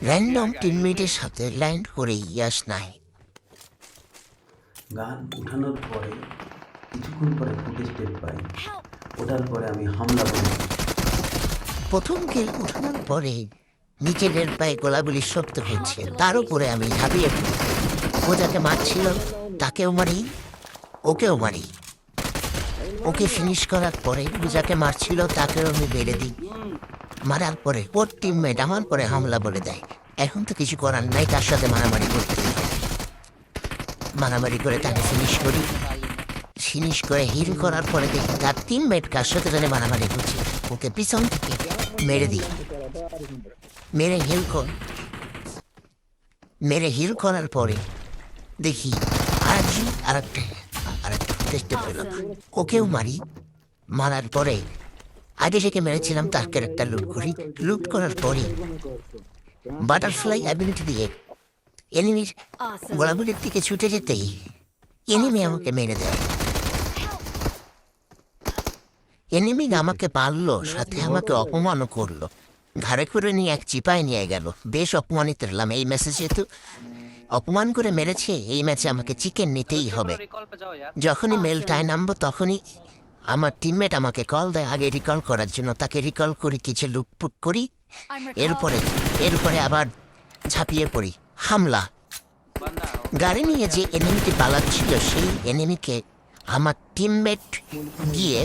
Random টিমমেটের সাথে land করে ইয়াস নাই। গান উঠানোর পরে কিছুক্ষণ পরে ফুটেজ টের পাই। ওঠার পরে আমি হামলা করি। প্রথম কিল উঠানোর পরে নিচের পায়ে গোলাগুলি শক্ত হচ্ছে, তার উপরে আমি ঝাঁপিয়ে পড়ি। ও যাকে মারছিল তাকেও মারি, ওকেও মারি। ওকে ফিনিশ করার পরে ও যাকে মারছিল তাকেও আমি বেড়ে দিই। মারার পরে ওর টিমমেট আমার পরে হামলা বলে দেয়। এখন তো কিছু করার নাই, তার সাথে মারামারি করতে হয়। মারামারি করে তাকে ফিনিশ করি। ফিনিশ করে হিল করার পরে দেখি তার টিমমেট কার সাথে জানে মারামারি করছে। ওকে পিছন থেকে মেরে দিই। মেরে হিল করার পরে দেখি আরেকটা চেষ্টা পেলাম। ওকেও মারি। মারার পরে আগে যাকে মেরেছিলাম তার ক্যারেক্টার লুট করি। লুট করার পরে বাটারফ্লাই অ্যাবিলিটি দিয়ে এনিমির গোলাগুলির দিকে ছুটে যেতেই এনিমি আমাকে মেরে দেয়। এনিমি আমাকে পারলো, সাথে আমাকে অপমানও করলো। ঘাড়ে করে নিয়ে এক চিপায় নিয়ে গেল। বেশ অপমানিত হলাম এই ম্যাচে। যেহেতু অপমান করে মেরেছে, এই ম্যাচে আমাকে চিকেন নিতেই হবে। যখনই মেলটায় নামবো তখনই আমার টিমমেট আমাকে কল দেয় আগে রিকল করার জন্য। তাকে রিকল করি, কিছু লুটপুট করি। এরপরে আবার ঝাঁপিয়ে পড়ি। হামলা। গাড়ি নিয়ে যে এনিমিটি পালাচ্ছিল সেই এনিমিকে আমার টিমমেট গিয়ে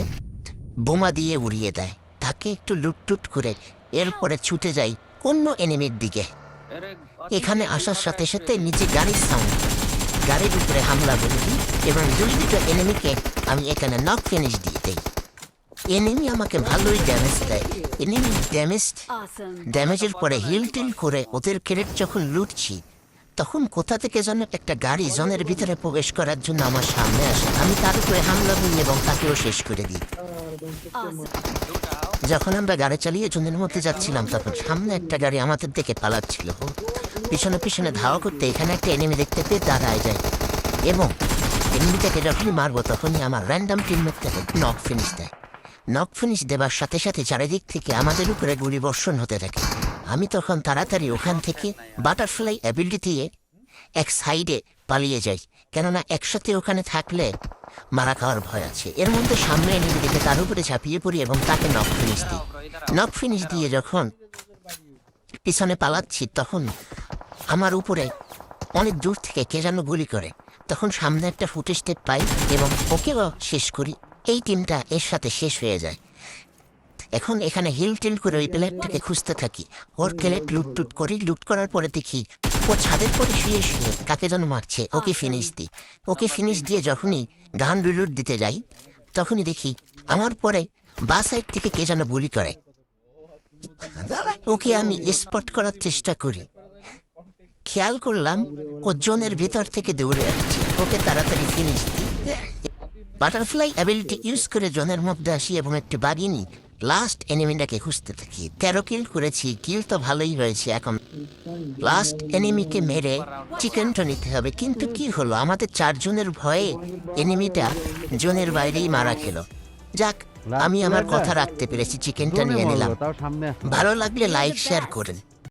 বোমা দিয়ে উড়িয়ে দেয়। তাকে একটু লুটটুট করে এরপরে ছুটে যাই অন্য এনিমির দিকে। এখানে আসার সাথে সাথে নিচে গাড়ির সাউন্ড, গাড়ির উপরে হামলা করে দিই এবং দুটো এনিমিকে আমি এখানে নক ফিনিশ দিয়ে দিই। এনিমি আমাকে ভালোই ড্যামেজ দেয়। এনিমি ড্যামেজের পরে হিল টিল করে ওদের ক্রেট যখন লুটছি, তখন কোথা থেকে যেন একটা গাড়ি জনের ভিতরে প্রবেশ করার জন্য আমার সামনে আসে। আমি তার উপরে হামলা করি এবং তাকেও শেষ করে দিই। যখন আমরা গাড়ি চালিয়ে জনের মধ্যে যাচ্ছিলাম তখন সামনে একটা গাড়ি আমাদের দিকে পালাচ্ছিল। পিছনে পিছনে ধাওয়া করতে এখানে একটা এনিমি দেখতে পেয়ে দাঁড়ায় যায় এবং এনিমিটাকে যখনই মারবো তখনই আমার র্যান্ডম টিমমেটটাকে নক ফিনিশ দেয়। নক ফিনিশ দেবার সাথে সাথে চারিদিক থেকে আমাদের উপরে গুলি বর্ষণ হতে থাকে। আমি তখন তাড়াতাড়ি ওখান থেকে বাটারফ্লাই অ্যাবিলিটি দিয়ে এক সাইডে পালিয়ে যাই, কেননা একসাথে ওখানে থাকলে মারা খাওয়ার ভয় আছে। এর মধ্যে সামনে এনিমি দেখে তার উপরে ঝাঁপিয়ে পড়ি এবং তাকে নক ফিনিশ দিই। নক ফিনিশ দিয়ে যখন পিছনে পালাচ্ছি তখন আমার উপরে অনেক দূর থেকে কে যেন গুলি করে। তখন সামনে একটা ফুটেজ টেপ পাই এবং ওকেও শেষ করি। এই টিমটা এর সাথে শেষ হয়ে যায়। এখন এখানে হিল টিল করে ওই প্লেয়ারটাকে খুঁজতে থাকি। ওর প্লেট লুট করি। লুট করার পরে দেখি ও ছাদের পরে শুয়ে শুয়ে কাকে যেন মারছে। ওকে ফিনিশ দিই। ওকে ফিনিশ দিয়ে যখনই গান রিলোড দিতে যাই তখনই দেখি আমার পরে বা সাইড থেকে কে যেন গুলি করে। ওকে আমি স্পট করার চেষ্টা করি। খেয়াল করলাম ও জোনের ভিতর থেকে দৌড়ে আসছে। ওকে তাড়াতাড়ি ফিনিশ দিই। বাটারফ্লাই অ্যাবিলিটি ইউজ করে জোনের মধ্যে আসি এবং একটু বাগিয়ে নিই। লাস্ট এনিমিটাকে খুঁজতে থাকি। 13 কিল করেছি, কিল তো ভালোই হয়েছে। এখন লাস্ট এনিমিকে মেরে চিকেনটা নিতে হবে। কিন্তু কি হলো, আমাদের 4 জনের ভয়ে এনিমিটা জোনের বাইরেই মারা খেলো। যাক, আমি আমার কথা রাখতে পেরেছি, চিকেনটা নিয়ে নিলাম। ভালো লাগলে লাইক শেয়ার করেন।